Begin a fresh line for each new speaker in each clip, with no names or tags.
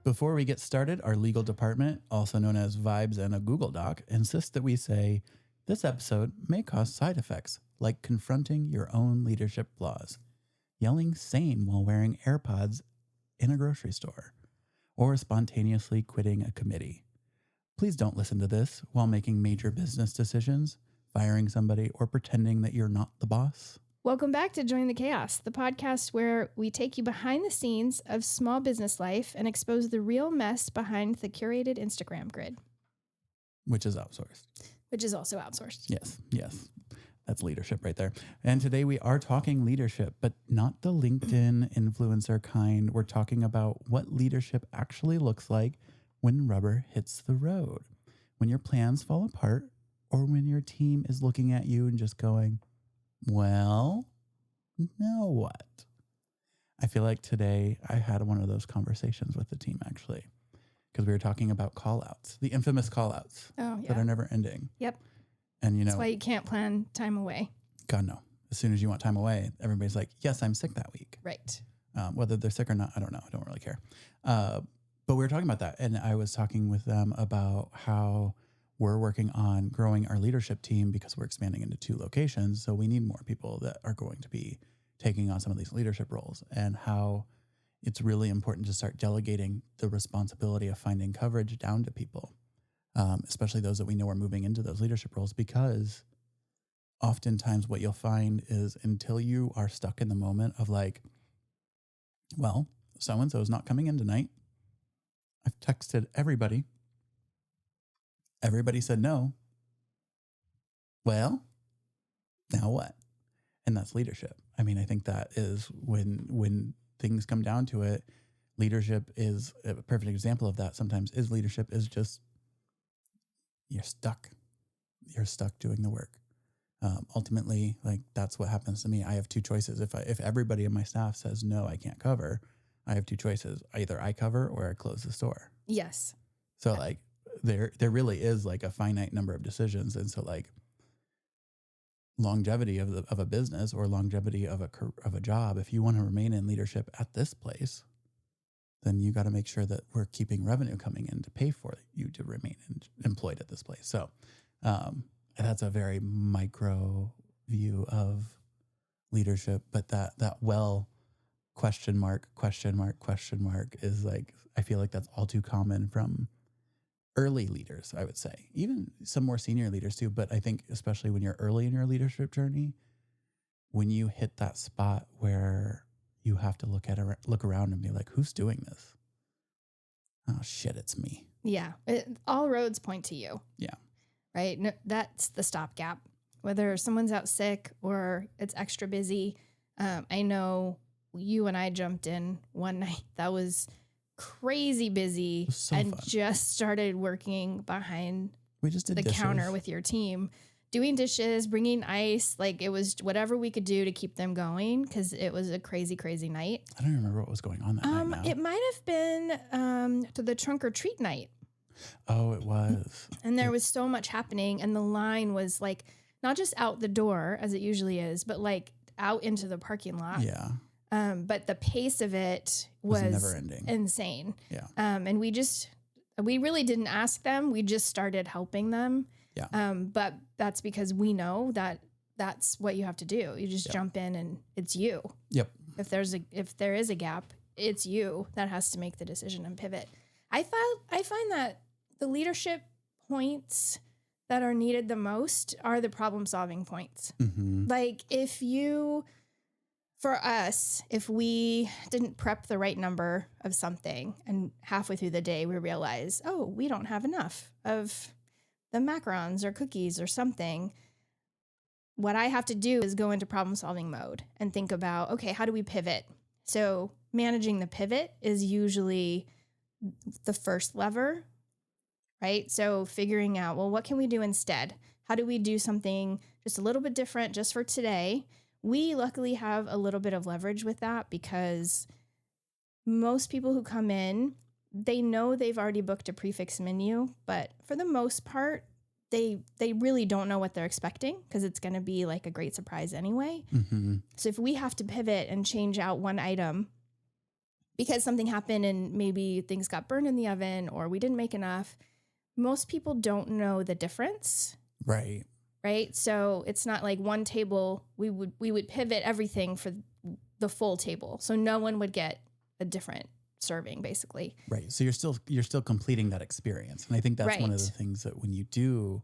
Before we get started, our legal department, also known as Vibes and a Google Doc, insists that we say this episode may cause side effects like confronting your own leadership flaws, yelling same while wearing AirPods in a grocery store, or spontaneously quitting a committee. Please don't listen to this while making major business decisions, firing somebody, or pretending that you're not the boss.
Welcome back to Join the Chaos, the podcast where we take you behind the scenes of small business life and expose the real mess behind the curated Instagram grid.
Which is outsourced.
Which is also outsourced.
Yes. That's leadership right there. And today we are talking leadership, but not the LinkedIn influencer kind. We're talking about what leadership actually looks like when rubber hits the road, when your plans fall apart, or when your team is looking at you and just going, well, now what? I feel like today I had one of those conversations with the team, actually, because we were talking about call-outs, the infamous call-outs that are never ending.
Yep.
And,
that's why you can't plan time away.
God, no. As soon as you want time away, everybody's like, yes, I'm sick that week.
Right.
Whether they're sick or not, I don't know. I don't really care. But we were talking about that. And I was talking with them about how we're working on growing our leadership team because we're expanding into 2 locations. So we need more people that are going to be taking on some of these leadership roles, and how it's really important to start delegating the responsibility of finding coverage down to people, especially those that we know are moving into those leadership roles, because oftentimes what you'll find is until you are stuck in the moment of like, well, so-and-so is not coming in tonight. I've texted everybody. Everybody said no. Well, now what? And that's leadership. I mean, I think that is when things come down to it, leadership is a perfect example of that. Sometimes leadership is just, you're stuck. You're stuck doing the work. Ultimately, like that's what happens to me. I have 2 choices. If everybody in my staff says, no, I can't cover, I have 2 choices. Either I cover or I close the store.
Yes.
So like, there really is like a finite number of decisions. And so like longevity of a business or longevity of a job, if you want to remain in leadership at this place, then you got to make sure that we're keeping revenue coming in to pay for you to remain employed at this place. So that's a very micro view of leadership, but that question mark is like, I feel like that's all too common from early leaders, I would say, even some more senior leaders too. But I think especially when you're early in your leadership journey, when you hit that spot where you have to look around and be like, who's doing this? Oh shit, it's me.
Yeah. All roads point to you.
Yeah.
Right. No, that's the stopgap. Whether someone's out sick or it's extra busy. I know you and I jumped in one night that was crazy busy and fun. Just started working behind the counter with your team, doing dishes, bringing ice. Like it was whatever we could do to keep them going, because it was a crazy, crazy night.
I don't remember what was going on that night now.
It might have been to the trunk or treat night.
Oh, it was.
And there was so much happening, and the line was like not just out the door as it usually is, but like out into the parking lot.
Yeah.
But the pace of it was
never ending.
Insane.
Yeah.
And we really didn't ask them. We just started helping them.
Yeah.
But that's because we know that that's what you have to do. You just jump in and it's you.
Yep.
If there is a gap, it's you that has to make the decision and pivot. I find that the leadership points that are needed the most are the problem solving points.
Mm-hmm.
Like for us, if we didn't prep the right number of something and halfway through the day we realize, oh, we don't have enough of the macarons or cookies or something, what I have to do is go into problem solving mode and think about, okay, how do we pivot? So managing the pivot is usually the first lever, right? So figuring out, well, what can we do instead? How do we do something just a little bit different just for today? We luckily have a little bit of leverage with that because most people who come in, they know they've already booked a prefix menu, but for the most part, they really don't know what they're expecting because it's going to be like a great surprise anyway.
Mm-hmm.
So if we have to pivot and change out one item, because something happened and maybe things got burned in the oven or we didn't make enough. Most people don't know the difference.
Right.
Right. So it's not like one table, we would pivot everything for the full table. So no one would get a different serving basically.
Right. So you're still completing that experience. And I think that's one of the things that when you do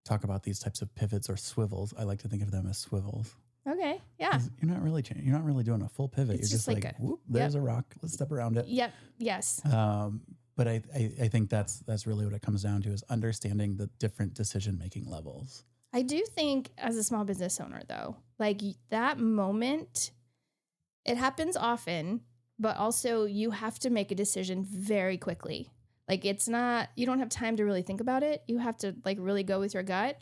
talk about these types of pivots or swivels, I like to think of them as swivels.
Okay. Yeah.
You're not really changing. You're not really doing a full pivot.
It's
you're just like whoop, there's a rock. Let's step around it.
Yep. Yes.
But I think that's really what it comes down to is understanding the different decision-making levels.
I do think as a small business owner though, like that moment, it happens often, but also you have to make a decision very quickly. Like it's not, you don't have time to really think about it. You have to like really go with your gut,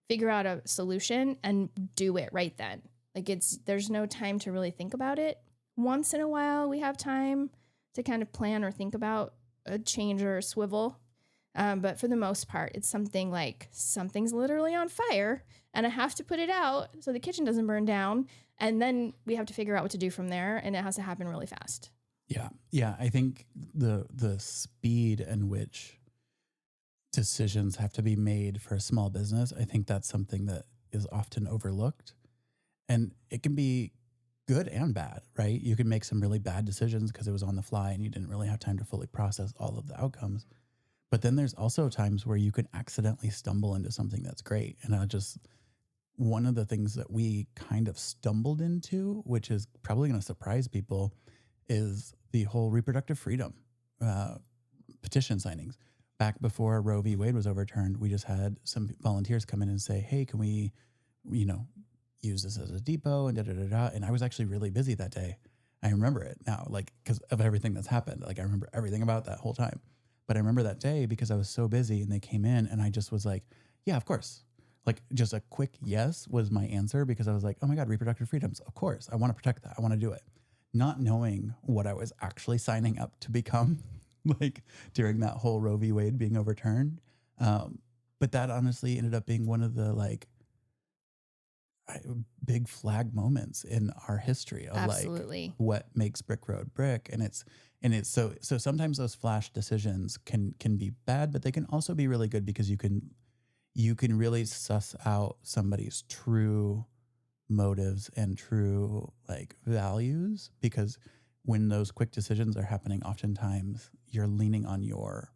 figure out a solution and do it right then. Like there's no time to really think about it. Once in a while we have time to kind of plan or think about a change or a swivel. But for the most part, it's something like something's literally on fire and I have to put it out so the kitchen doesn't burn down. And then we have to figure out what to do from there. And it has to happen really fast.
Yeah. Yeah. I think the speed in which decisions have to be made for a small business, I think that's something that is often overlooked. And it can be good and bad, right? You can make some really bad decisions because it was on the fly and you didn't really have time to fully process all of the outcomes. But then there's also times where you can accidentally stumble into something that's great. And one of the things that we kind of stumbled into, which is probably going to surprise people, is the whole reproductive freedom petition signings. Back before Roe v. Wade was overturned, we just had some volunteers come in and say, hey, can we, use this as a depot and da-da-da-da. And I was actually really busy that day. I remember it now, like, because of everything that's happened. Like, I remember everything about that whole time. But I remember that day because I was so busy and they came in and I just was like, yeah, of course. Like just a quick yes was my answer because I was like, oh my God, reproductive freedoms. Of course. I want to protect that. I want to do it. Not knowing what I was actually signing up to become like during that whole Roe v. Wade being overturned. But that honestly ended up being one of the like big flag moments in our history of
Absolutely.
Like what makes Brick Road brick. And it's so sometimes those flash decisions can be bad, but they can also be really good because you can really suss out somebody's true motives and true like values, because when those quick decisions are happening, oftentimes you're leaning on your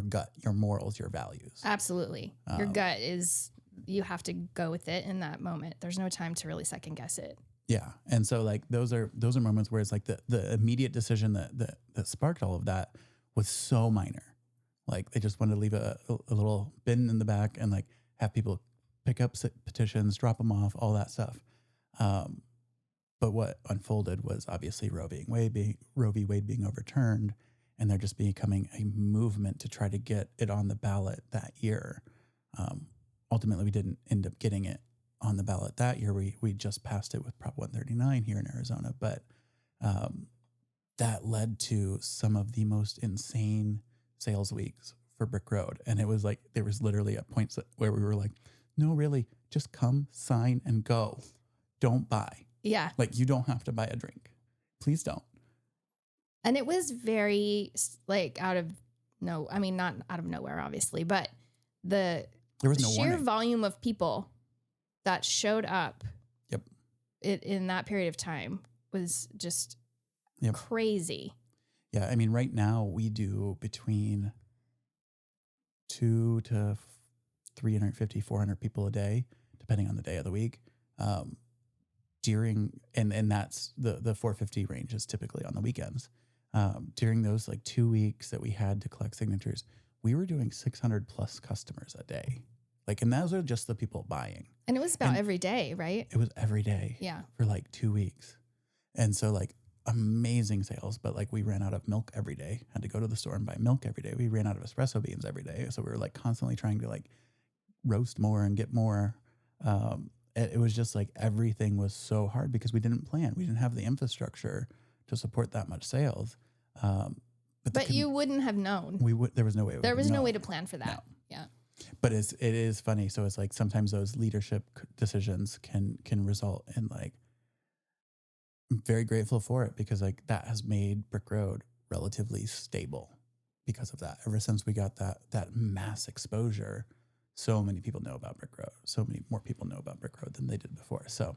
gut, your morals, your values.
Absolutely. Your gut is, you have to go with it in that moment. There's no time to really second guess it.
Yeah. And so like those are moments where it's like the immediate decision that sparked all of that was so minor. Like they just wanted to leave a little bin in the back and like have people pick up petitions, drop them off, all that stuff. But what unfolded was obviously Roe v. Wade being overturned, and there just becoming a movement to try to get it on the ballot that year. Ultimately, we didn't end up getting it on the ballot that year. We just passed it with Prop 139 here in Arizona, but that led to some of the most insane sales weeks for Brick Road. And it was like, there was literally at points where we were like, no, really, just come, sign, and go. Don't buy.
Yeah.
Like, you don't have to buy a drink. Please don't.
And it was very like not out of nowhere, obviously, but there was no sheer volume of people that showed up in that period of time was just crazy.
Yeah. I mean, right now we do between 200 to 350, 400 people a day, depending on the day of the week. And that's the 450 range is typically on the weekends. During those like 2 weeks that we had to collect signatures, we were doing 600 plus customers a day. Like, and those are just the people buying.
And it was about every day, right?
It was every day.
Yeah.
For like 2 weeks. And so like amazing sales, but like we ran out of milk every day, had to go to the store and buy milk every day. We ran out of espresso beans every day. So we were like constantly trying to like roast more and get more. It was just like everything was so hard because we didn't plan. We didn't have the infrastructure to support that much sales. But
you wouldn't have known.
There was no way.
There was no way to plan for that.
No.
Yeah.
But it is funny. So it's like sometimes those leadership decisions can result in like very grateful for it because like that has made Brick Road relatively stable because of that. Ever since we got that mass exposure, so many people know about Brick Road. So many more people know about Brick Road than they did before. So,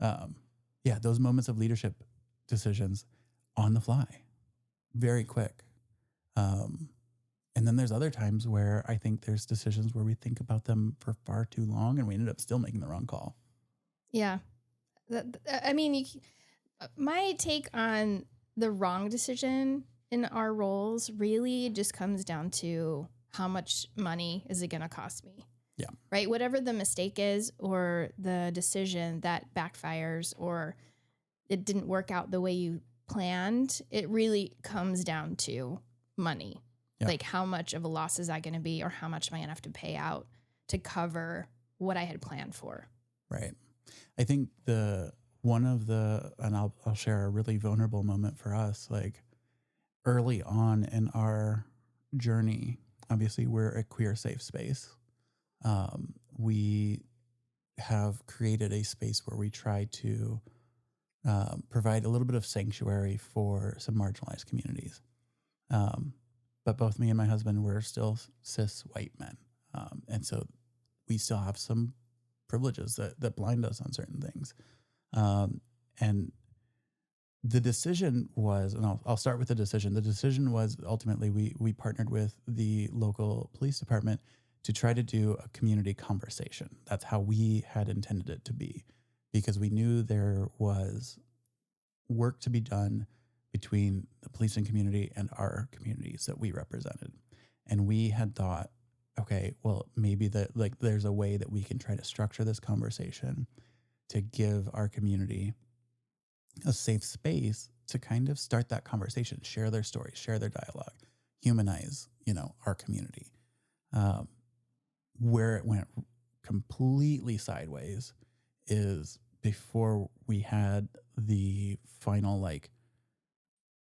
yeah, those moments of leadership decisions on the fly, very quick. And then there's other times where I think there's decisions where we think about them for far too long and we ended up still making the wrong call.
Yeah. I mean, my take on the wrong decision in our roles really just comes down to how much money is it going to cost me?
Yeah.
Right? Whatever the mistake is or the decision that backfires or it didn't work out the way you planned, it really comes down to money. Yeah. Like how much of a loss is that going to be or how much am I going to have to pay out to cover what I had planned for?
Right. I think and I'll share a really vulnerable moment for us, like early on in our journey, obviously we're a queer safe space. We have created a space where we try to provide a little bit of sanctuary for some marginalized communities. But both me and my husband, we're still cis white men. And so we still have some privileges that blind us on certain things. And the decision was, and I'll start with the decision. The decision was ultimately we partnered with the local police department to try to do a community conversation. That's how we had intended it to be, because we knew there was work to be done between the policing community and our communities that we represented. And we had thought, okay, well, maybe there's a way that we can try to structure this conversation to give our community a safe space to kind of start that conversation, share their stories, share their dialogue, humanize, our community. Where it went completely sideways is before we had the final,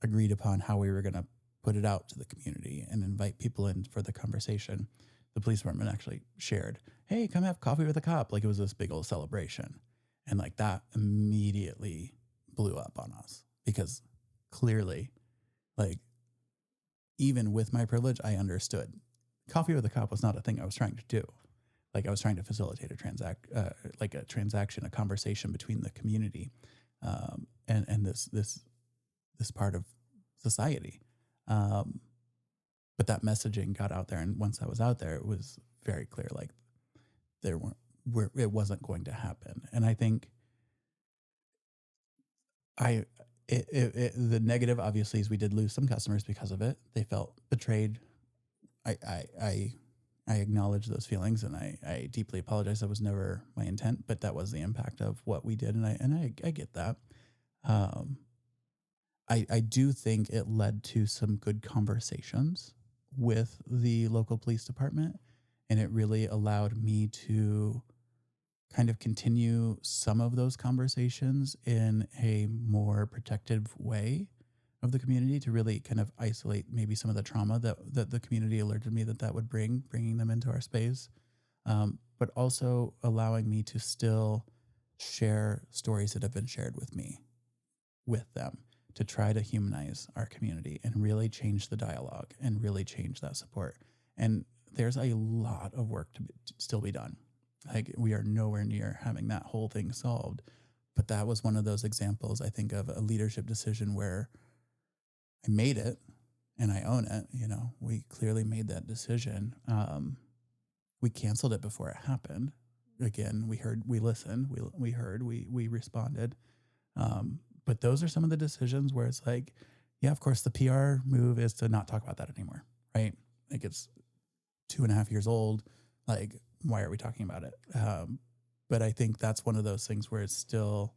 agreed upon how we were going to put it out to the community and invite people in for the conversation. The police department actually shared, hey, come have coffee with a cop. Like it was this big old celebration. And that immediately blew up on us because clearly, even with my privilege, I understood coffee with a cop was not a thing I was trying to do. I was trying to facilitate a transaction, a conversation between the community and this part of society. But that messaging got out there, and once that was out there, it was very clear it wasn't going to happen. And I think the negative obviously is we did lose some customers because of it. They felt betrayed. I acknowledge those feelings, and I deeply apologize. That was never my intent, but that was the impact of what we did, and I get that. I do think it led to some good conversations with the local police department, and it really allowed me to kind of continue some of those conversations in a more protective way of the community, to really kind of isolate maybe some of the trauma that the community alerted me that would bringing them into our space, but also allowing me to still share stories that have been shared with me with them, to try to humanize our community and really change the dialogue and really change that support. And there's a lot of work to still be done. We are nowhere near having that whole thing solved, but that was one of those examples, I think, of a leadership decision where I made it and I own it. We clearly made that decision. We canceled it before it happened. Again, we listened, we heard, we responded. But those are some of the decisions where it's yeah, of course the PR move is to not talk about that anymore, right? It's 2.5 years old. Why are we talking about it? But I think that's one of those things where it still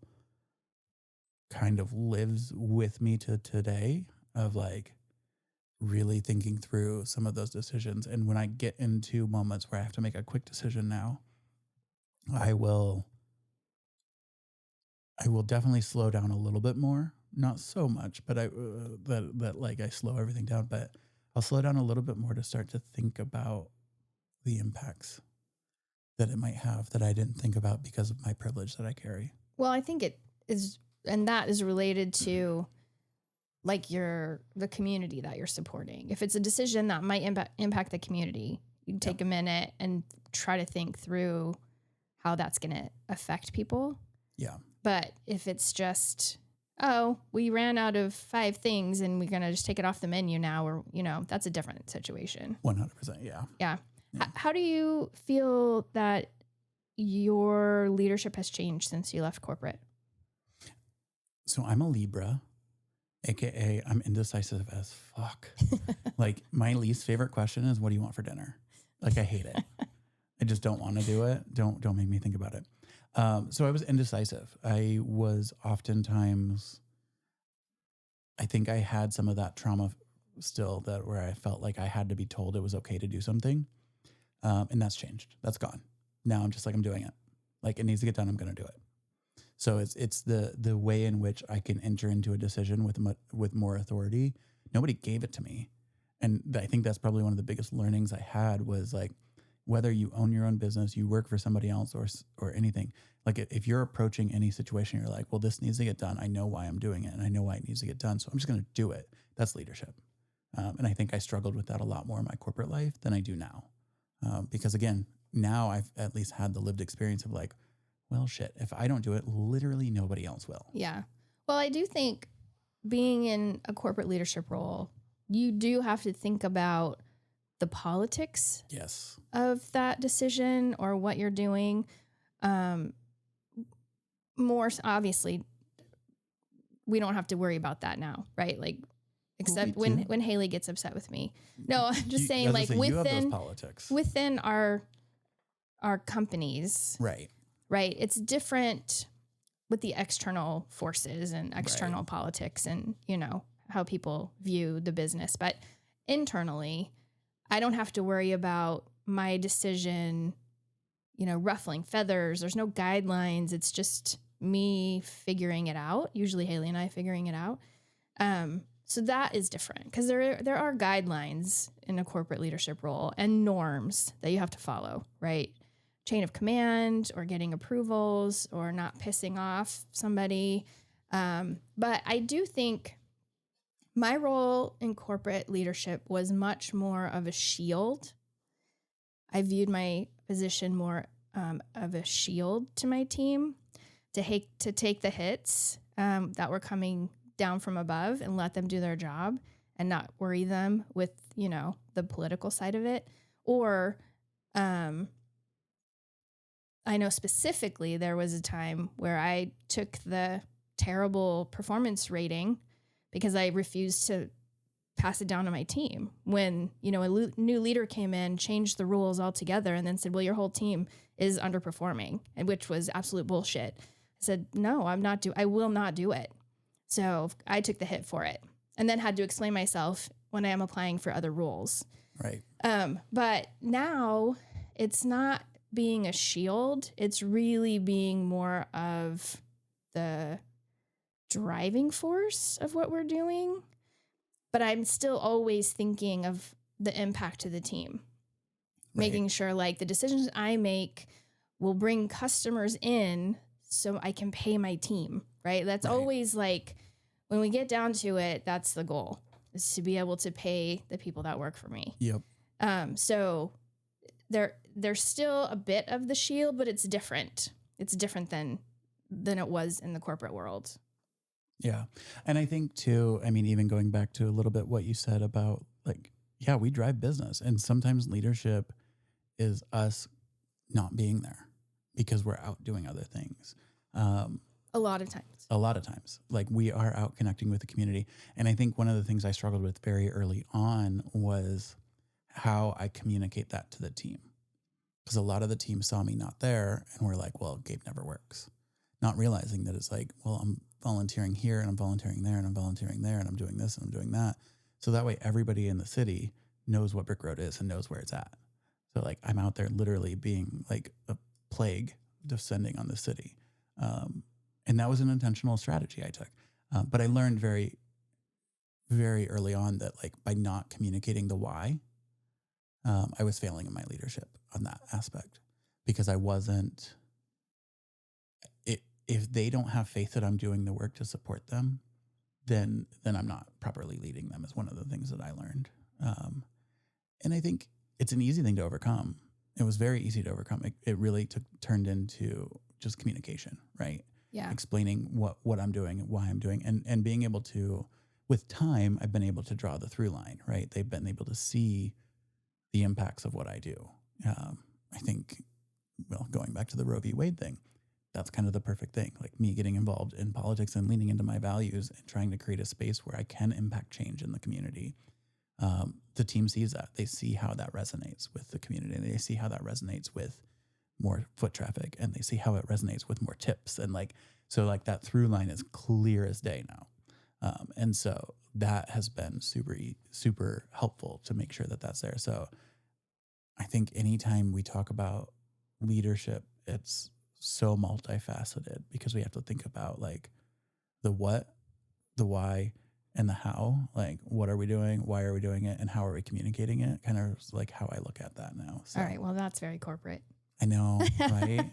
kind of lives with me to today, of really thinking through some of those decisions. And when I get into moments where I have to make a quick decision now, I will definitely slow down a little bit more. Not so much, but I slow everything down, but I'll slow down a little bit more to start to think about the impacts that it might have that I didn't think about because of my privilege that I carry.
Well, I think it is and that is related to like the community that you're supporting. If it's a decision that might impact the community, you take a minute and try to think through how that's going to affect people.
Yeah.
But if it's just, oh, we ran out of 5 things and we're going to just take it off the menu now, or, that's a different situation.
100%. Yeah.
Yeah. How do you feel that your leadership has changed since you left corporate?
So I'm a Libra, AKA I'm indecisive as fuck. Like my least favorite question is, what do you want for dinner? Like I hate it. I just don't want to do it. Don't make me think about it. So I was indecisive. I was oftentimes, I think I had some of that trauma still where I felt like I had to be told it was okay to do something. And that's changed. That's gone. Now I'm just like, I'm doing it. Like it needs to get done. I'm going to do it. So it's the way in which I can enter into a decision with more authority. Nobody gave it to me. And I think that's probably one of the biggest learnings I had was like, whether you own your own business, you work for somebody else or anything, like if you're approaching any situation, you're like, well, this needs to get done. I know why I'm doing it and I know why it needs to get done. So I'm just going to do it. That's leadership. And I think I struggled with that a lot more in my corporate life than I do now. Because again, now I've at least had the lived experience of like, well, shit, if I don't do it, literally nobody else will.
Yeah. Well, I do think being in a corporate leadership role, you do have to think about the politics of that decision or what you're doing. More obviously, we don't have to worry about that now, right? Like, except when Haley gets upset with me. No, I'm just saying, like within our companies,
right?
It's different with the external forces and external politics and, how people view the business. But internally, I don't have to worry about my decision, ruffling feathers. There's no guidelines. It's just me figuring it out. Usually Haley and I figuring it out. So that is different because there are guidelines in a corporate leadership role and norms that you have to follow, right? Chain of command or getting approvals or not pissing off somebody. But I do think my role in corporate leadership was much more of a shield. I viewed my position more of a shield to my team to take the hits that were coming down from above and let them do their job and not worry them with, the political side of it. Or I know specifically there was a time where I took the terrible performance rating because I refused to pass it down to my team when, a new leader came in, changed the rules altogether, and then said, well, your whole team is underperforming, and which was absolute bullshit. I said, no, I will not do it. So I took the hit for it and then had to explain myself when I am applying for other roles.
Right.
But now it's not being a shield. It's really being more of the driving force of what we're doing. But I'm still always thinking of the impact to the team, making sure like the decisions I make will bring customers in so I can pay my team, right? That's always like, when we get down to it, that's the goal, is to be able to pay the people that work for me.
Yep.
So there's still a bit of the shield, but it's different. It's different than it was in the corporate world.
Yeah. And I think too, even going back to a little bit what you said about like, yeah, we drive business and sometimes leadership is us not being there because we're out doing other things.
A lot of times. Like
we are out connecting with the community. And I think one of the things I struggled with very early on was how I communicate that to the team. Because a lot of the team saw me not there and were like, well, Gabe never works. Not realizing that it's like, well, I'm volunteering here and I'm volunteering there and I'm volunteering there and I'm doing this and I'm doing that. So that way everybody in the city knows what Brick Road is and knows where it's at. So like I'm out there literally being like a plague descending on the city. And that was an intentional strategy I took. But I learned very, very early on that like by not communicating the why, I was failing in my leadership on that aspect because I wasn't, if they don't have faith that I'm doing the work to support them, then I'm not properly leading them, is one of the things that I learned. And I think it's an easy thing to overcome. It was very easy to overcome. It really turned into just communication, right?
Yeah.
Explaining what I'm doing and why I'm doing, and being able to, with time, I've been able to draw the through line, right? They've been able to see the impacts of what I do. I think, well, going back to the Roe v. Wade thing, that's kind of the perfect thing. Like me getting involved in politics and leaning into my values and trying to create a space where I can impact change in the community. The team sees that. They see how that resonates with the community, and they see how that resonates with more foot traffic, and they see how it resonates with more tips. And so that through line is clear as day now. And so that has been super helpful to make sure that that's there. So I think anytime we talk about leadership, it's so multifaceted, because we have to think about like the what, the why, and the how. Like, what are we doing? Why are we doing it? And how are we communicating it? Kind of like how I look at that now. So,
All right. Well, that's very corporate.
I know, right?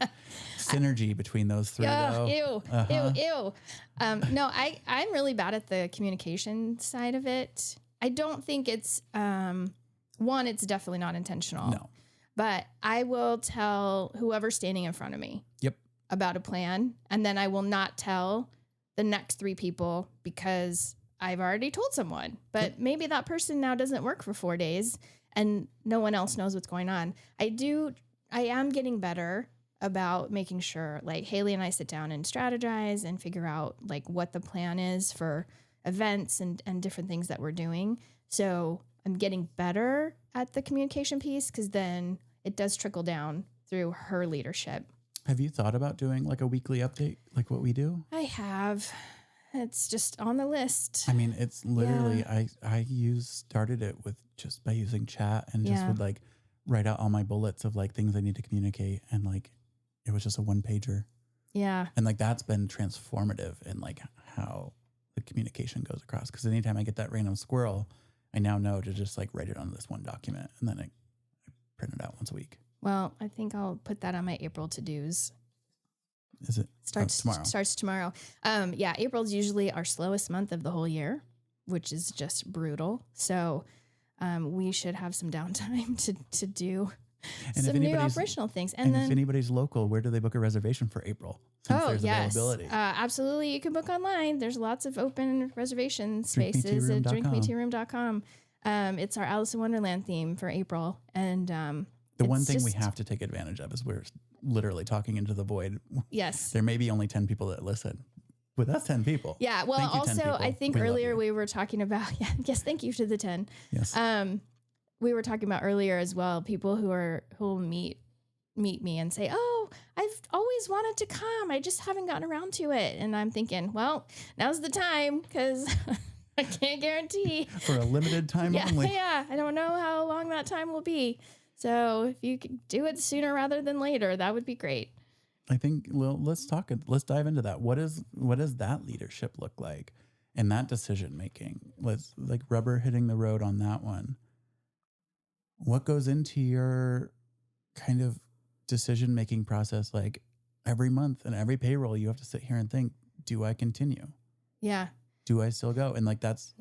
Synergy between those three, though.
Ew. No, I'm really bad at the communication side of it. I don't think it's, one, it's definitely not intentional.
No.
But I will tell whoever's standing in front of me about a plan, and then I will not tell the next three people because I've already told someone. But maybe that person now doesn't work for 4 days and no one else knows what's going on. I am getting better about making sure, like, Haley and I sit down and strategize and figure out like what the plan is for events and different things that we're doing. So I'm getting better at the communication piece, because then it does trickle down through her leadership.
Have you thought about doing like a weekly update, like what we do?
I have. It's just on the list.
I mean, it's literally, I started it with just by using chat, and just would like write out all my bullets of like things I need to communicate. And like, it was just a 1-pager.
Yeah.
And like, that's been transformative in like how the communication goes across. Because anytime I get that random squirrel, I now know to just like write it on this one document, and then I print it out once a week.
Well, I think I'll put that on my April to-dos.
Is it?
Starts tomorrow. April's usually our slowest month of the whole year, which is just brutal. So we should have some downtime to do some new operational things.
And then, if anybody's local, where do they book a reservation for April? Since there's availability.
Absolutely. You can book online. There's lots of open reservation spaces at drinkmetearoom.com. It's our Alice in Wonderland theme for April. And
the one thing we have to take advantage of is we're literally talking into the void.
Yes.
There may be only 10 people that listen, but that's 10 people.
Yeah. Well, also, I think earlier we were talking about, thank you to the 10.
Yes.
We were talking about earlier as well, people who will meet me and say, oh, I've always wanted to come. I just haven't gotten around to it. And I'm thinking, well, now's the time, because I can't guarantee.
For a limited time only.
Yeah. I don't know how long that time will be. So if you could do it sooner rather than later, that would be great.
I think, well, let's dive into that. What does that leadership look like, and that decision making? Let's like rubber hitting the road on that one. What goes into your kind of decision making process? Like every month and every payroll, you have to sit here and think, do I continue?
Yeah.
Do I still go? And like, that's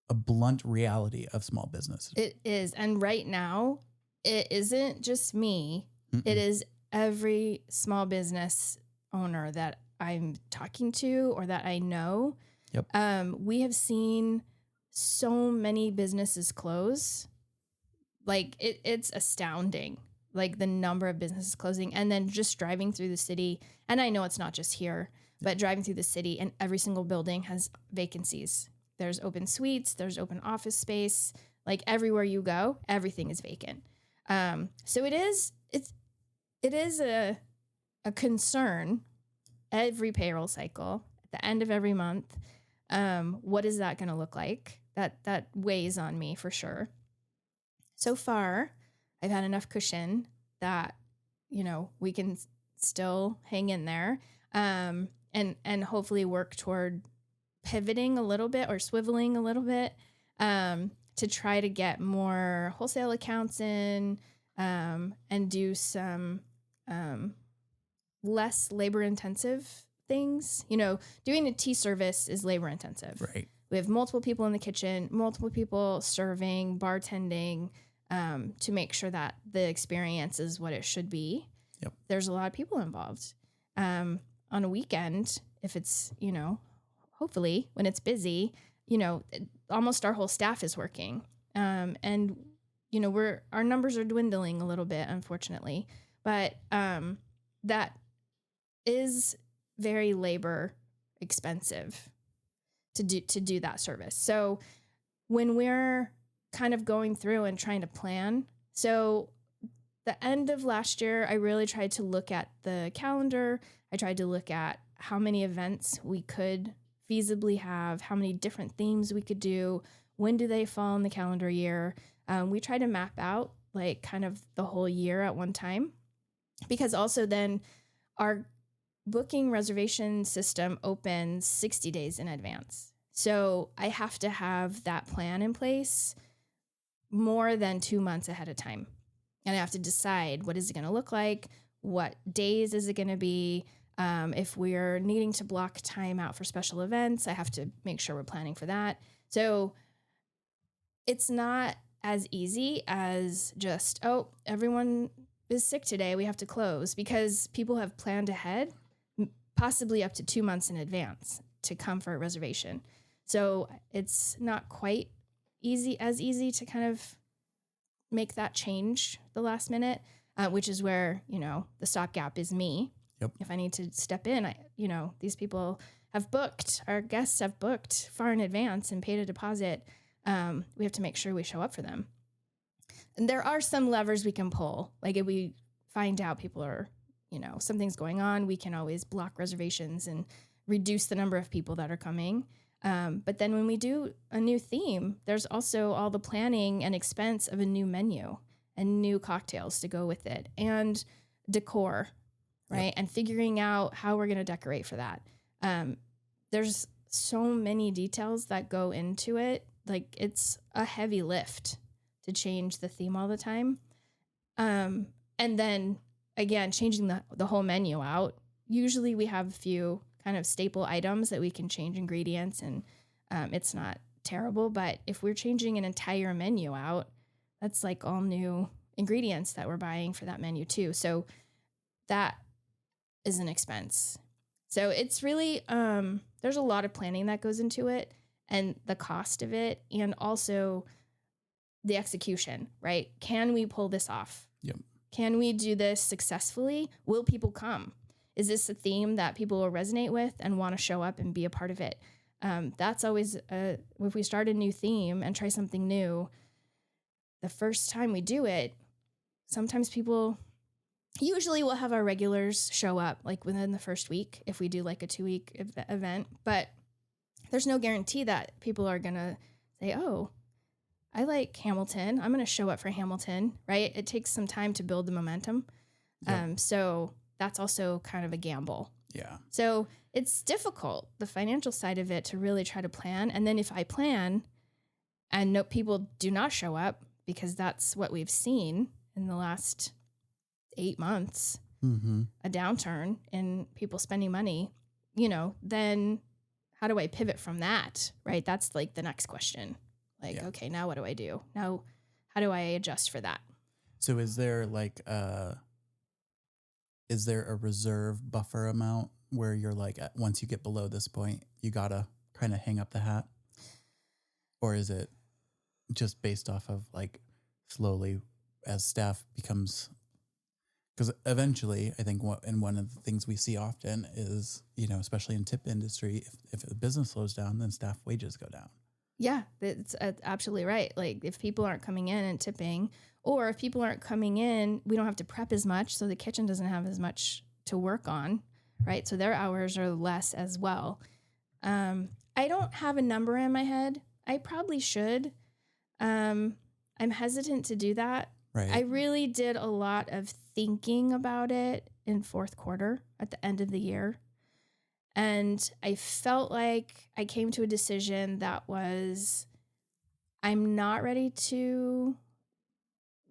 a blunt reality of small business.
It is. And right now, it isn't just me. It is every small business owner that I'm talking to or that I know.
Yep.
We have seen so many businesses close. Like it's astounding, like the number of businesses closing. And then just driving through the city, and I know it's not just here, but driving through the city, and every single building has vacancies. There's open suites, there's open office space. Like everywhere you go, everything is vacant. So it is a concern every payroll cycle at the end of every month. What is that going to look like? That weighs on me for sure. So far, I've had enough cushion that, we can still hang in there, and hopefully work toward pivoting a little bit or swiveling a little bit, to try to get more wholesale accounts in, and do some less labor intensive things. You know, doing a tea service is labor intensive.
Right.
We have multiple people in the kitchen, multiple people serving, bartending, to make sure that the experience is what it should be.
Yep.
There's a lot of people involved. On a weekend, if it's, you know, hopefully when it's busy, you know, almost our whole staff is working. And, you know, our numbers are dwindling a little bit, unfortunately, but that is very labor expensive to do that service. So when we're kind of going through and trying to plan, so the end of last year, I really tried to look at the calendar. I tried to look at how many events we could feasibly have, how many different themes we could do, when do they fall in the calendar year. We tried to map out like kind of the whole year at one time, because also then our booking reservation system opens 60 days in advance. So I have to have that plan in place more than 2 months ahead of time. And I have to decide, what is it going to look like? What days is it going to be? If we're needing to block time out for special events, I have to make sure we're planning for that. So it's not as easy as just, oh, everyone is sick today, we have to close, because people have planned ahead, possibly up to 2 months in advance to come for a reservation. So it's not quite easy to kind of make that change the last minute, which is where, you know, the stopgap is me.
Yep.
If I need to step in, you know, these people have booked, our guests have booked far in advance and paid a deposit. We have to make sure we show up for them. And there are some levers we can pull. Like if we find out people are, you know, something's going on, we can always block reservations and reduce the number of people that are coming. But then when we do a new theme, there's also all the planning and expense of a new menu and new cocktails to go with it and decor, right? Yep. And figuring out how we're going to decorate for that. There's so many details that go into it. Like it's a heavy lift to change the theme all the time. And then again, changing the whole menu out. Usually we have a few kind of staple items that we can change ingredients, and it's not terrible. But if we're changing an entire menu out, that's like all new ingredients that we're buying for that menu too. So that is an expense. So it's really, there's a lot of planning that goes into it, and the cost of it, and also the execution, right? Can we pull this off?
Yep.
Can we do this successfully? Will people come? Is this a theme that people will resonate with and want to show up and be a part of it? That's always, if we start a new theme and try something new, the first time we do it, sometimes people, usually we'll have our regulars show up like within the first week if we do like a 2-week event, but there's no guarantee that people are going to say, oh, I like Hamilton, I'm going to show up for Hamilton, right? It takes some time to build the momentum. Yep. So that's also kind of a gamble.
Yeah.
So it's difficult, the financial side of it, to really try to plan. And then if I plan and no people do not show up, because that's what we've seen in the last 8 months, a downturn in people spending money, you know, then how do I pivot from that? Right? That's like the next question. Like, yeah. Okay, now what do I do? Now, how do I adjust for that?
So is there like is there a reserve buffer amount where you're like, once you get below this point, you gotta kind of hang up the hat? Or is it just based off of like slowly as staff becomes, because eventually I think one of the things we see often is, you know, especially in tip industry, if the business slows down, then staff wages go down.
Yeah, that's absolutely right. Like if people aren't coming in and tipping, or if people aren't coming in, we don't have to prep as much. So the kitchen doesn't have as much to work on, right? So their hours are less as well. I don't have a number in my head. I probably should. I'm hesitant to do that.
Right.
I really did a lot of thinking about it in fourth quarter at the end of the year. And I felt like I came to a decision that was, I'm not ready to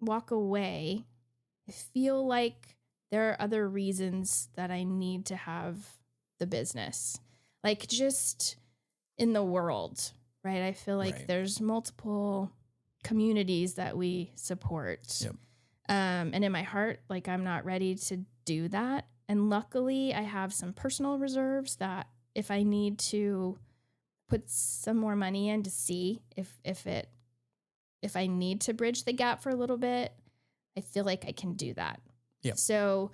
walk away. I feel like there are other reasons that I need to have the business, like just in the world, right? I feel like
Right.
there's multiple communities that we support.
Yep.
And in my heart, like I'm not ready to do that. And luckily I have some personal reserves that if I need to put some more money in to see if I need to bridge the gap for a little bit, I feel like I can do that.
Yep.
So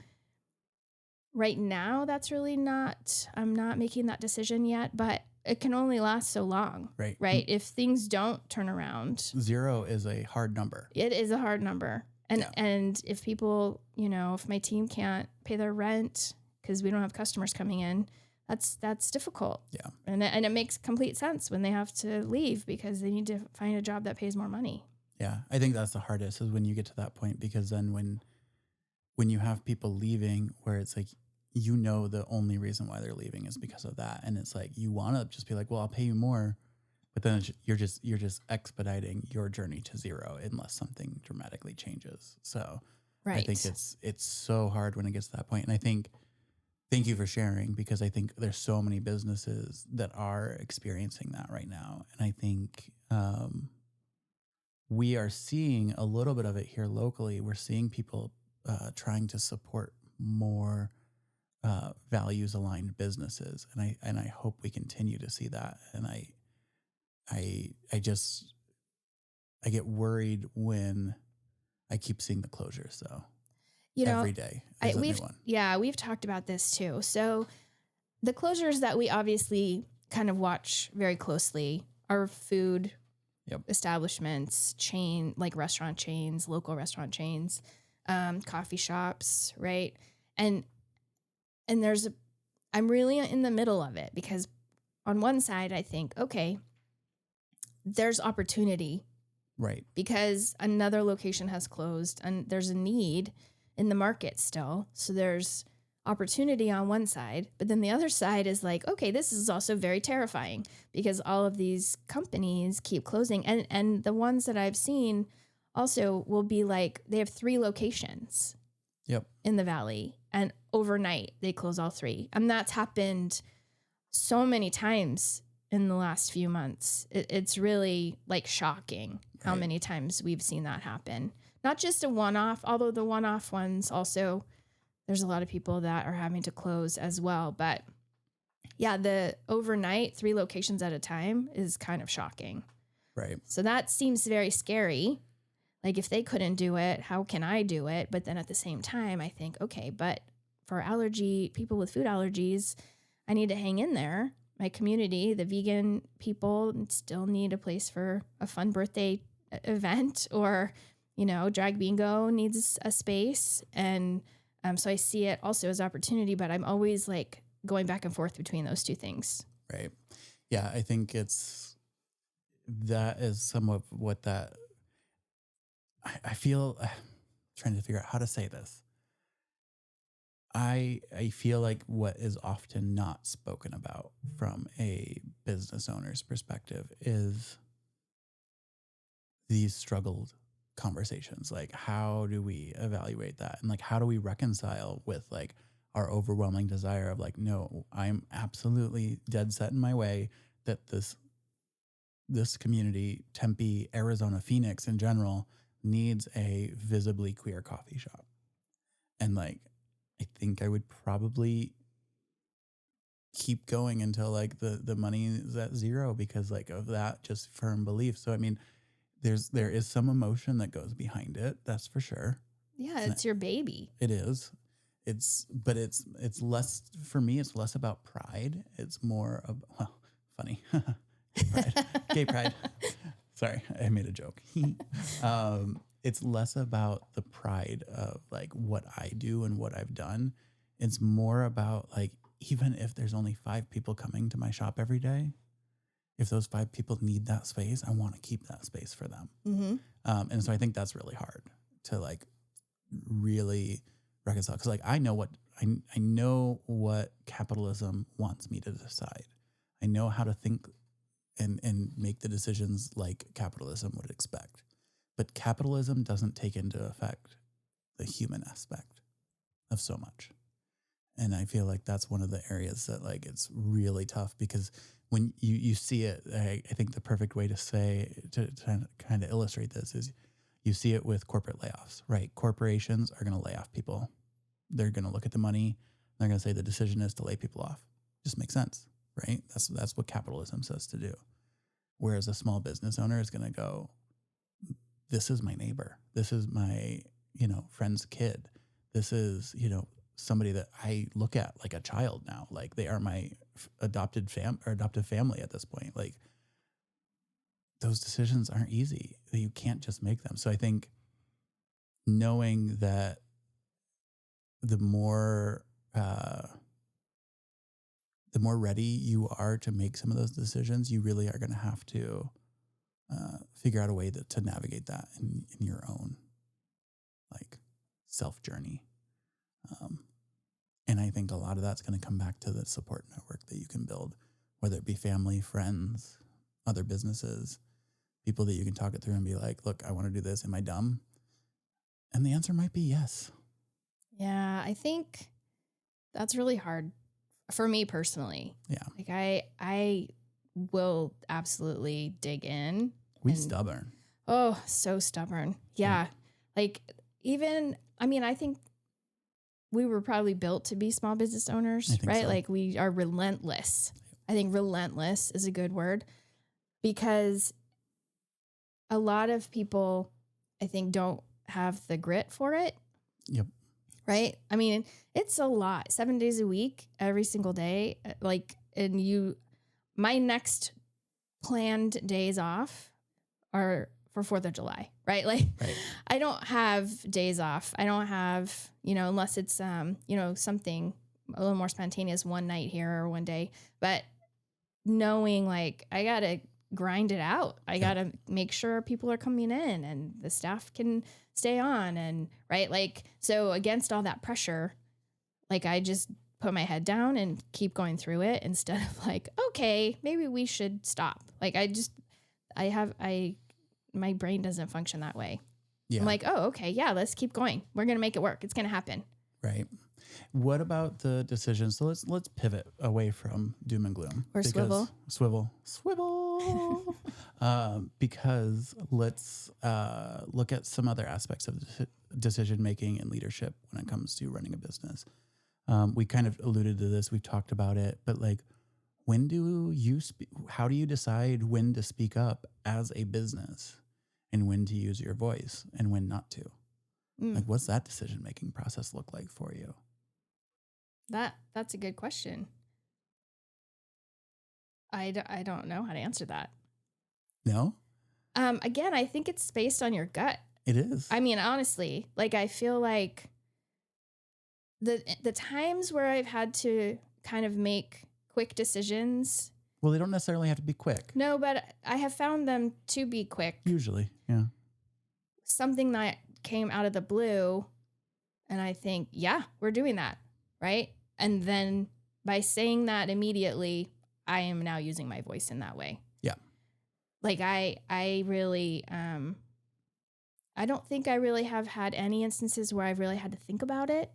right now I'm not making that decision yet, but it can only last so long.
Right.
Right. If things don't turn around,
0 is a hard number.
it is a hard number. And if people, if my team can't pay their rent because we don't have customers coming in, that's difficult.
Yeah.
And it makes complete sense when they have to leave because they need to find a job that pays more money.
Yeah. I think that's the hardest is when you get to that point, because then when you have people leaving where it's like, the only reason why they're leaving is because of that. And it's like, you want to just be like, well, I'll pay you more. But then you're just expediting your journey to 0 unless something dramatically changes. So
Right.
I think it's so hard when it gets to that point. And I think, thank you for sharing, because I think there's so many businesses that are experiencing that right now. And I think we are seeing a little bit of it here locally. We're seeing people trying to support more values aligned businesses. And I hope we continue to see that. And I get worried when I keep seeing the closures. So every day there's a new one.
Yeah, we've talked about this too. So the closures that we obviously kind of watch very closely are food establishments, like restaurant chains, local restaurant chains, coffee shops, right? And I'm really in the middle of it because on one side I think, okay, there's opportunity,
right?
Because another location has closed and there's a need in the market still. So there's opportunity on one side, but then the other side is like, okay, this is also very terrifying because all of these companies keep closing. And the ones that I've seen also will be like, they have 3 locations in the Valley and overnight they close all 3. And that's happened so many times in the last few months. It's really like shocking how many times we've seen that happen. Not just a one-off, although the one-off ones also, there's a lot of people that are having to close as well. But yeah, the overnight 3 locations at a time is kind of shocking.
Right.
So that seems very scary. Like if they couldn't do it, how can I do it? But then at the same time, I think, okay, but for people with food allergies, I need to hang in there. My community, the vegan people, still need a place for a fun birthday event, or, drag bingo needs a space. And so I see it also as opportunity, but I'm always like going back and forth between those 2 things.
Right. Yeah, I think that is some of what that, I feel, trying to figure out how to say this. I feel like what is often not spoken about from a business owner's perspective is these struggled conversations. Like, how do we evaluate that? And like, how do we reconcile with like our overwhelming desire of like, no, I'm absolutely dead set in my way that this community, Tempe, Arizona, Phoenix in general, needs a visibly queer coffee shop. And like, I think I would probably keep going until like the money is at 0 because like of that just firm belief. So I mean, there is some emotion that goes behind it, that's for sure.
Yeah, it's your baby.
It is. But it's less, for me, it's less about pride. It's more of, well, funny. Gay pride. Sorry, I made a joke. It's less about the pride of like what I do and what I've done. It's more about like, even if there's only 5 people coming to my shop every day, if those 5 people need that space, I want to keep that space for them.
Mm-hmm.
And so I think that's really hard to like really reconcile. Cause like, I know what capitalism wants me to decide. I know how to think and make the decisions like capitalism would expect. But capitalism doesn't take into effect the human aspect of so much. And I feel like that's one of the areas that like it's really tough because when you see it, I think the perfect way to say to kind of illustrate this is you see it with corporate layoffs, right? Corporations are going to lay off people. They're going to look at the money. They're going to say the decision is to lay people off. Just makes sense, right? That's what capitalism says to do. Whereas a small business owner is going to go, this is my neighbor. This is my, friend's kid. This is, somebody that I look at like a child now. Like they are my adopted family at this point. Like those decisions aren't easy. You can't just make them. So I think knowing that the more ready you are to make some of those decisions, you really are going to have to figure out a way to navigate that in your own like self journey. And I think a lot of that's going to come back to the support network that you can build, whether it be family, friends, other businesses, people that you can talk it through and be like, look, I want to do this. Am I dumb? And the answer might be yes.
Yeah, I think that's really hard for me personally.
Yeah.
Like I will absolutely dig in.
Stubborn.
Oh, so stubborn. Yeah. Like I think we were probably built to be small business owners, right? So. Like we are relentless. I think relentless is a good word because a lot of people, I think, don't have the grit for it.
Yep.
Right? I mean, it's a lot. 7 days a week, every single day. My next planned days off are for 4th of July, right? Like right. I don't have days off. I don't have, unless it's, something a little more spontaneous one night here or one day, but knowing like I got to grind it out. I got to make sure people are coming in and the staff can stay on and right. Like, so against all that pressure, like I just put my head down and keep going through it instead of like, okay, maybe we should stop. Like my brain doesn't function that way. Yeah. I'm like, oh, okay. Yeah. Let's keep going. We're going to make it work. It's going to happen.
Right. What about the decisions? So let's pivot away from doom and gloom.
Or swivel.
Because let's look at some other aspects of decision making and leadership when it comes to running a business. We kind of alluded to this. We've talked about it, but like, when do you how do you decide when to speak up as a business and when to use your voice and when not to? Like, what's that decision making process look like for you?
That's a good question. I don't know how to answer that.
No?
Again, I think it's based on your gut.
It is.
I mean, honestly, like I feel like the times where I've had to kind of make quick decisions.
Well, they don't necessarily have to be quick.
No, but I have found them to be quick.
Usually, yeah.
Something that came out of the blue and I think, yeah, we're doing that, right? And then by saying that immediately, I am now using my voice in that way.
Yeah.
Like I really, I don't think I really have had any instances where I've really had to think about it,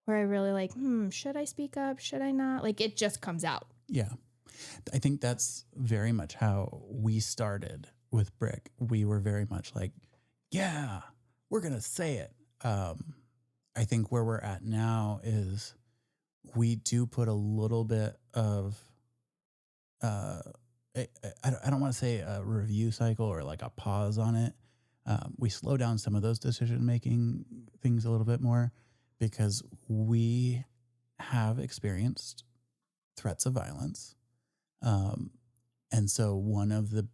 where I really like, should I speak up? Should I not? Like it just comes out.
Yeah. I think that's very much how we started with Brick. We were very much like, yeah, we're going to say it. I think where we're at now is we do put a little bit of, I don't want to say a review cycle or like a pause on it. We slow down some of those decision-making things a little bit more because we have experienced threats of violence. And so one of the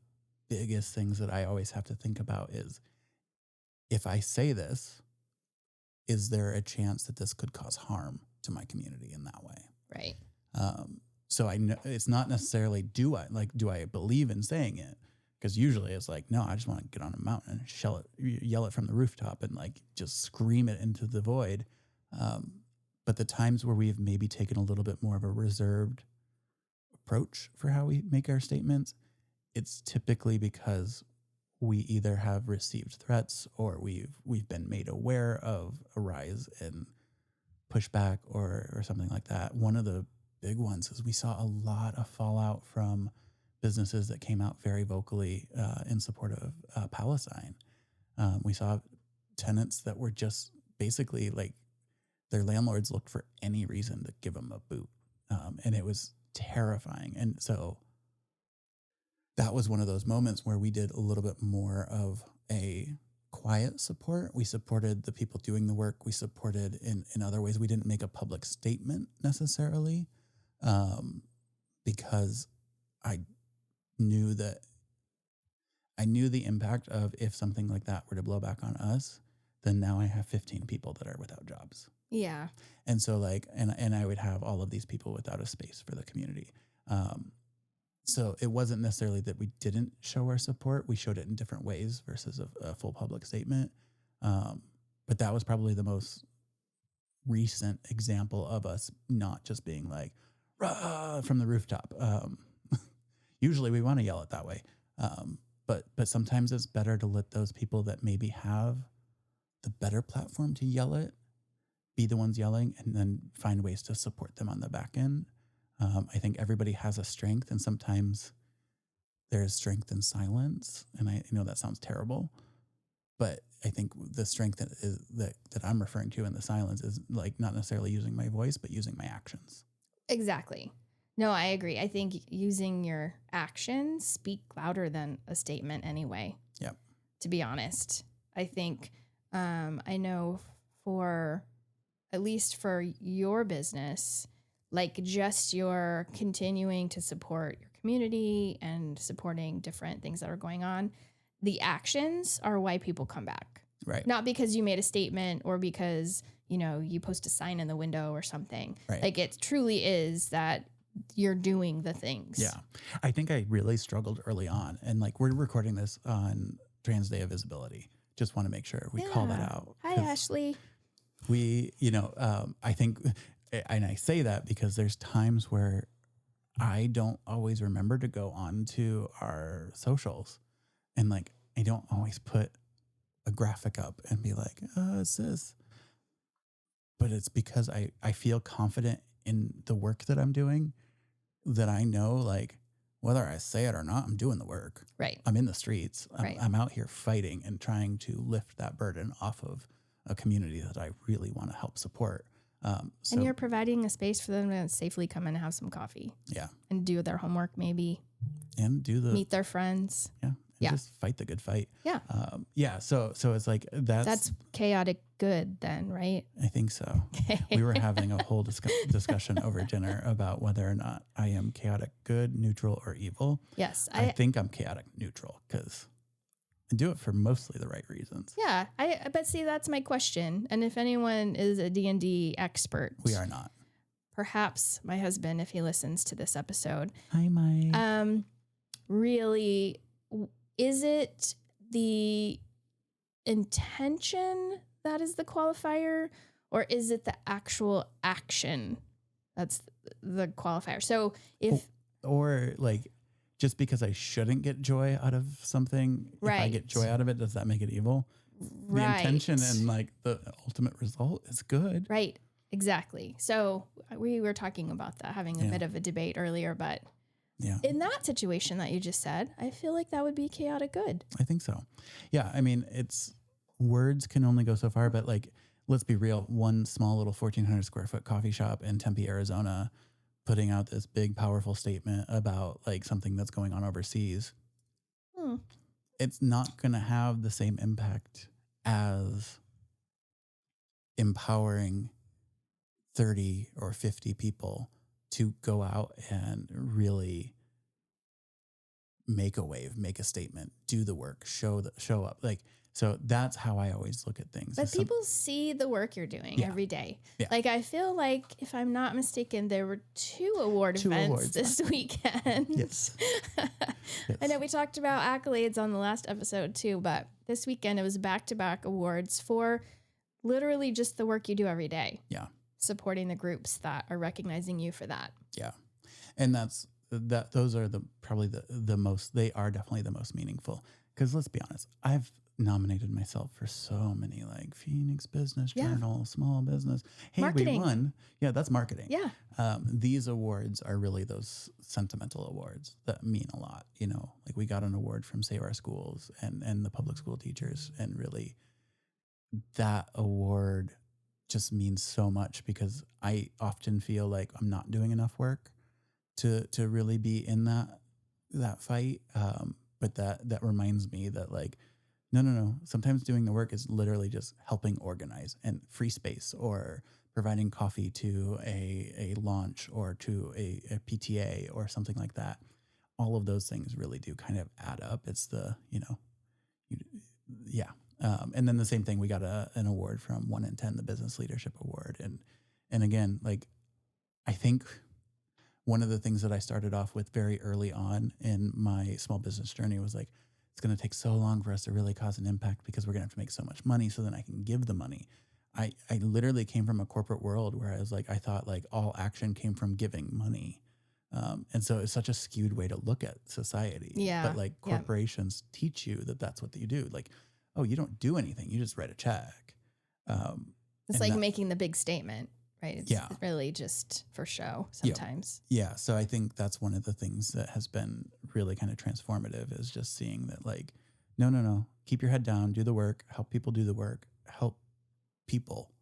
biggest things that I always have to think about is, if I say this, is there a chance that this could cause harm to my community in that way?
Right.
So I know it's not necessarily do I believe in saying it? Because usually it's like, no, I just want to get on a mountain and yell it from the rooftop and like just scream it into the void. But the times where we've maybe taken a little bit more of a reserved approach for how we make our statements, it's typically because we either have received threats or we've been made aware of a rise in pushback or something like that. One of the big ones is we saw a lot of fallout from businesses that came out very vocally in support of Palestine. We saw tenants that were just basically like their landlords looked for any reason to give them a boot. And it was terrifying. And so that was one of those moments where we did a little bit more of a quiet support. We supported the people doing the work. We supported in other ways. We didn't make a public statement necessarily because I knew the impact of if something like that were to blow back on us, then now I have 15 people that are without jobs.
Yeah.
And so like, and I would have all of these people without a space for the community. So it wasn't necessarily that we didn't show our support. We showed it in different ways versus a full public statement. But that was probably the most recent example of us not just being like, rah, from the rooftop. Usually we want to yell it that way. But sometimes it's better to let those people that maybe have the better platform to yell it be the ones yelling and then find ways to support them on the back end. I think everybody has a strength, and sometimes there's strength in silence. And I know that sounds terrible, but I think the strength that I'm referring to in the silence is like not necessarily using my voice, but using my actions.
Exactly. No, I agree. I think using your actions speak louder than a statement anyway.
Yeah.
To be honest, I think I know at least for your business, like just your continuing to support your community and supporting different things that are going on, the actions are why people come back.
Right.
Not because you made a statement or because, you post a sign in the window or something.
Right.
Like it truly is that you're doing the things.
Yeah. I think I really struggled early on, and like we're recording this on Trans Day of Visibility. Just want to make sure we call that out.
Hi, Ashley.
We, I think, and I say that because there's times where I don't always remember to go on to our socials, and like I don't always put a graphic up and be like, it's this. But it's because I feel confident in the work that I'm doing, that I know like whether I say it or not, I'm doing the work.
Right.
I'm in the streets.
Right.
I'm out here fighting and trying to lift that burden off of a community that I really want to help support.
And you're providing a space for them to safely come in and have some coffee.
Yeah.
And do their homework maybe.
And
meet their friends.
Yeah. And just fight the good fight.
Yeah.
So it's like
that's chaotic good then, right?
I think so. We were having a whole discussion over dinner about whether or not I am chaotic good, neutral, or evil.
Yes.
I think I'm chaotic neutral because I do it for mostly the right reasons.
Yeah. But see, that's my question. And if anyone is a D&D expert.
We are not.
Perhaps my husband, if he listens to this episode.
Hi, Mike.
Really, is it the intention that is the qualifier, or is it the actual action that's the qualifier? So if
or like just because I shouldn't get joy out of something, if I get joy out of it, does that make it evil? The intention and like the ultimate result is good.
Right. Exactly. So we were talking about that, having a bit of a debate earlier, but in that situation that you just said, I feel like that would be chaotic good.
I think so. Yeah. I mean, words can only go so far, but like, let's be real. One small little 1,400 square foot coffee shop in Tempe, Arizona, putting out this big, powerful statement about like something that's going on overseas. It's not going to have the same impact as empowering 30 or 50 people to go out and really make a wave, make a statement, do the work, show up. Like, so that's how I always look at things.
But people see the work you're doing every day. Yeah. Like, I feel like, if I'm not mistaken, there were two events this weekend.
Yes.
I know we talked about accolades on the last episode too, but this weekend it was back-to-back awards for literally just the work you do every day.
Yeah.
Supporting the groups that are recognizing you for that.
Yeah. And those are probably the most, they are definitely the most meaningful. Because let's be honest, I've nominated myself for so many like Phoenix Business
Yeah.
Journal, Small Business. Hey,
Marketing.
we won. Yeah, that's marketing.
Yeah.
These awards are really those sentimental awards that mean a lot. You know, like we got an award from Save Our Schools and the public school teachers, and really that award just means so much because I often feel like I'm not doing enough work to really be in that fight. But that reminds me that like, no. Sometimes doing the work is literally just helping organize and free space or providing coffee to a launch or to a PTA or something like that. All of those things really do kind of add up. It's the, yeah. And then the same thing, we got an award from 1 in 10, the Business Leadership Award. And again, like, I think one of the things that I started off with very early on in my small business journey was like, it's going to take so long for us to really cause an impact because we're going to have to make so much money so then I can give the money. I literally came from a corporate world where I was like, I thought like all action came from giving money. And so it's such a skewed way to look at society.
Yeah.
But like corporations teach you that that's what you do. Like, oh, you don't do anything. You just write a check.
It's like making the big statement, right? It's really just for show sometimes.
Yeah. So I think that's one of the things that has been really kind of transformative is just seeing that like, no, keep your head down, do the work, help people do the work, help people,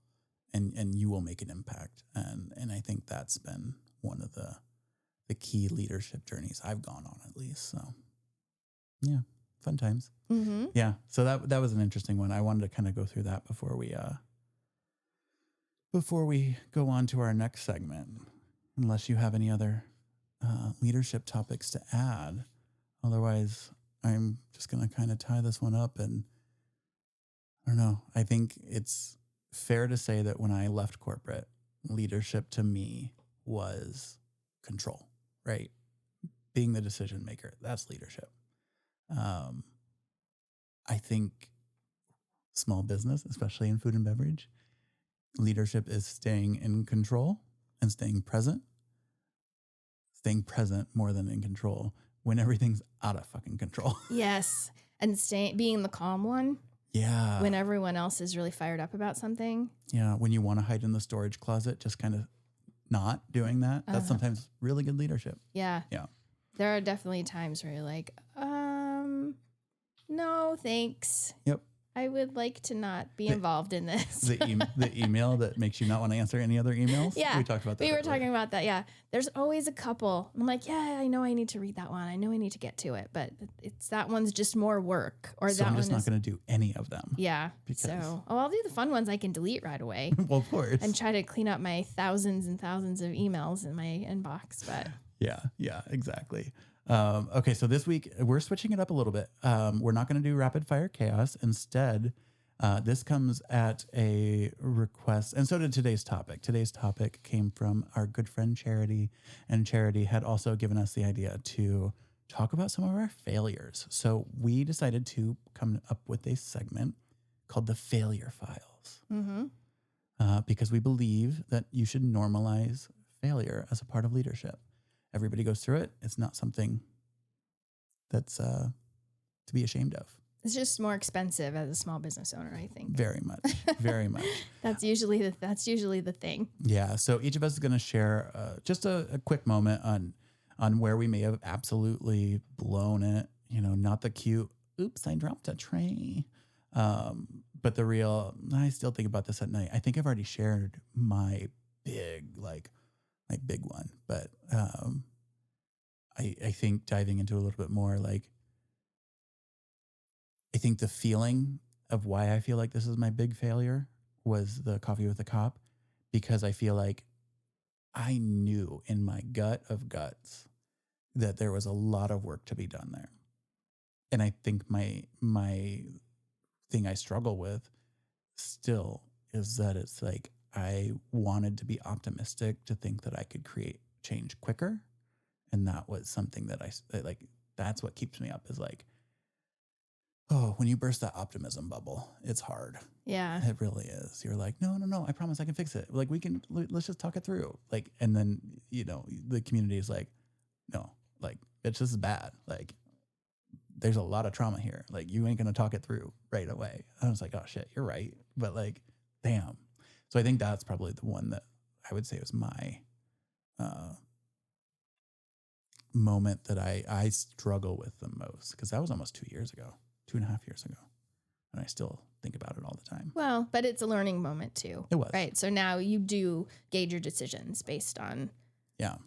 and you will make an impact. And I think that's been one of the key leadership journeys I've gone on, at least. So yeah, fun times.
Mm-hmm.
Yeah. So that was an interesting one. I wanted to kind of go through that before we go on to our next segment, unless you have any other leadership topics to add. Otherwise, I'm just going to kind of tie this one up. And I don't know. I think it's fair to say that when I left corporate, leadership to me was control, right? Being the decision maker, that's leadership. I think small business, especially in food and beverage, leadership is staying in control and staying present more than in control when everything's out of fucking control.
Yes. And being the calm one.
Yeah.
When everyone else is really fired up about something.
Yeah. When you want to hide in the storage closet, just kind of not doing that. That's sometimes really good leadership.
Yeah.
Yeah.
There are definitely times where you're like, no, thanks.
Yep.
I would like to not be involved in this.
The email that makes you not want to answer any other emails?
Yeah.
We talked about that.
We were talking about that, yeah. There's always a couple. I'm like, yeah, I know I need to read that one. I know I need to get to it, but it's that one's just more work. Or
so
that
I'm just
one
not going to do any of them.
Yeah. I'll do the fun ones I can delete right away.
Well, of course.
And try to clean up my thousands and thousands of emails in my inbox. But
Yeah, exactly. Okay, so this week we're switching it up a little bit. We're not going to do rapid fire chaos. Instead, this comes at a request, and so did today's topic. Today's topic came from our good friend Charity, and Charity had also given us the idea to talk about some of our failures. So we decided to come up with a segment called the Failure Files, because we believe that you should normalize failure as a part of leadership. Everybody goes through it. It's not something that's to be ashamed of.
It's just more expensive as a small business owner, I think.
Very much, very much.
That's usually the thing.
Yeah. So each of us is going to share just a quick moment on where we may have absolutely blown it. You know, not the cute, oops, I dropped a tray. But the real, I still think about this at night. I think I've already shared my big one, but I think diving into a little bit more, like, I think the feeling of why I feel like this is my big failure was the coffee with the cop, because I feel like I knew in my gut of guts that there was a lot of work to be done there. And I think my thing I struggle with still is that it's like, I wanted to be optimistic to think that I could create change quicker. And that was something that that's what keeps me up, is like, oh, when you burst that optimism bubble, it's hard.
Yeah.
It really is. You're like, no, I promise I can fix it. Like, let's just talk it through. Like, and then, the community is like, no, like, it's just bad. Like, there's a lot of trauma here. Like, you ain't going to talk it through right away. I was like, oh shit, you're right. But like, damn. So I think that's probably the one that I would say was my moment that I struggle with the most, because that was almost 2 years ago, 2.5 years ago. And I still think about it all the time.
Well, but it's a learning moment too.
It was.
Right. So now you do gauge your decisions based on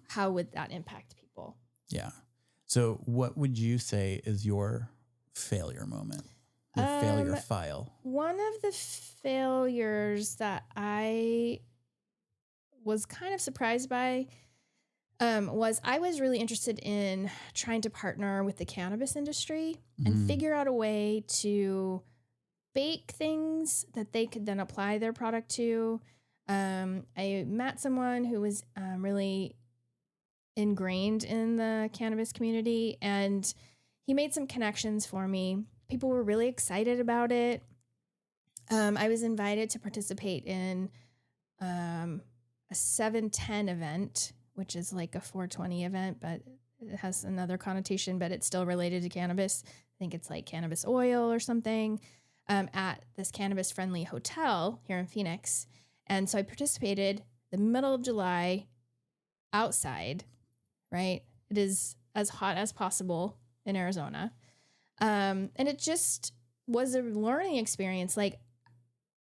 how would that impact people.
Yeah. So what would you say is your failure moment? Your failure file?
One of the failures that I was kind of surprised by was I was really interested in trying to partner with the cannabis industry and figure out a way to bake things that they could then apply their product to. I met someone who was really ingrained in the cannabis community, and he made some connections for me. People were really excited about it. I was invited to participate in a 710 event, which is like a 420 event, but it has another connotation, but it's still related to cannabis. I think it's like cannabis oil or something, at this cannabis friendly hotel here in Phoenix. And so I participated the middle of July outside, right? It is as hot as possible in Arizona. And it just was a learning experience. Like,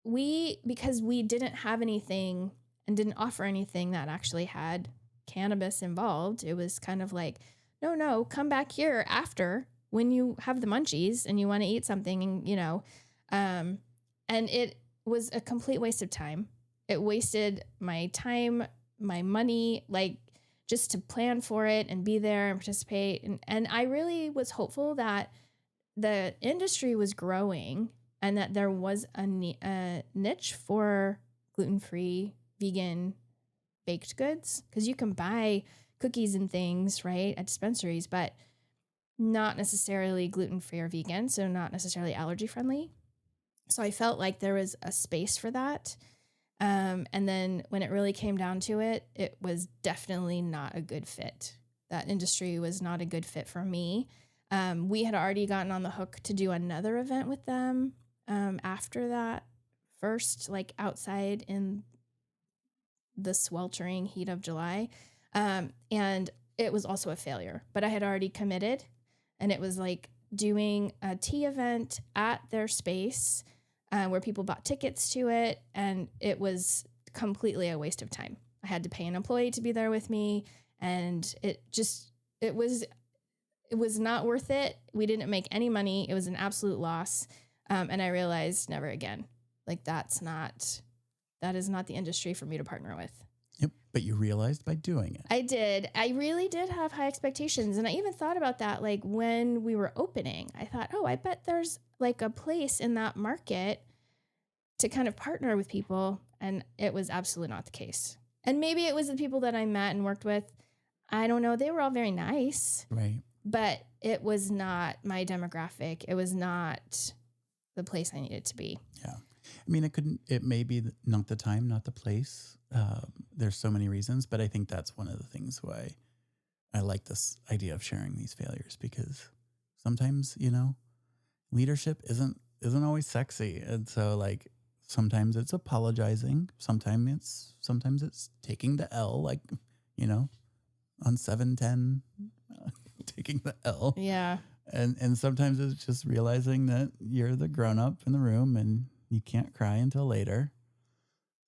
because we didn't have anything and didn't offer anything that actually had cannabis involved, it was kind of like, no, come back here after when you have the munchies and you want to eat something, and, and it was a complete waste of time. It wasted my time, my money, like, just to plan for it and be there and participate. And I really was hopeful that the industry was growing and that there was a niche for gluten-free, vegan baked goods, because you can buy cookies and things, right, at dispensaries, but not necessarily gluten-free or vegan, so not necessarily allergy-friendly. So I felt like there was a space for that. And then when it really came down to it, it was definitely not a good fit. That industry was not a good fit for me. We had already gotten on the hook to do another event with them after that first, like outside in the sweltering heat of July. And it was also a failure, but I had already committed, and it was like doing a tea event at their space where people bought tickets to it. And it was completely a waste of time. I had to pay an employee to be there with me, and it was not worth it. We didn't make any money. It was an absolute loss. And I realized never again, like, that is not the industry for me to partner with.
Yep. But you realized by doing it.
I did. I really did have high expectations. And I even thought about that, like, when we were opening, I thought, I bet there's like a place in that market to kind of partner with people. And it was absolutely not the case. And maybe it was the people that I met and worked with. I don't know. They were all very nice.
Right.
But it was not my demographic. It was not the place I needed to be.
Yeah. I mean, it may be not the time, not the place. There's so many reasons, but I think that's one of the things why I like this idea of sharing these failures, because sometimes, leadership isn't always sexy. And so, like, sometimes it's apologizing. Sometimes it's taking the L, like, on 710, taking the L.
Yeah.
And sometimes it's just realizing that you're the grown up in the room and you can't cry until later.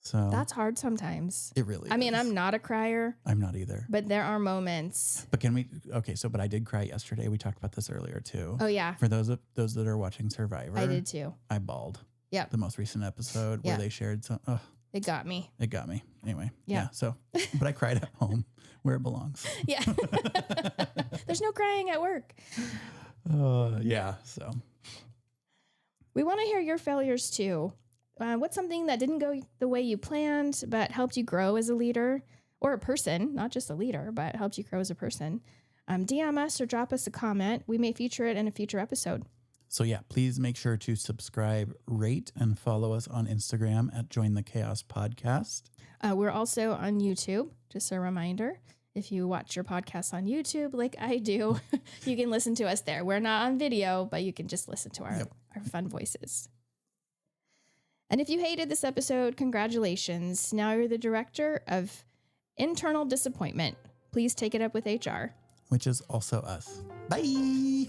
So
that's hard sometimes.
It really is.
I mean, I'm not a crier.
I'm not either.
But there are moments.
But but I did cry yesterday. We talked about this earlier too.
Oh yeah.
For those that are watching Survivor.
I did too.
I bawled.
Yeah.
The most recent episode where they shared some.
It got me.
Anyway.
Yeah.
So, but I cried at home where it belongs.
Yeah. There's no crying at work.
Yeah. So
we want to hear your failures too. What's something that didn't go the way you planned, but helped you grow as a leader or a person, not just a leader, but helped you grow as a person? DM us or drop us a comment. We may feature it in a future episode.
So yeah, please make sure to subscribe, rate, and follow us on Instagram at Join the Chaos Podcast.
We're also on YouTube, just a reminder. If you watch your podcasts on YouTube like I do, you can listen to us there. We're not on video, but you can just listen to our fun voices. And if you hated this episode, congratulations. Now you're the director of internal disappointment. Please take it up with HR.
Which is also us. Bye.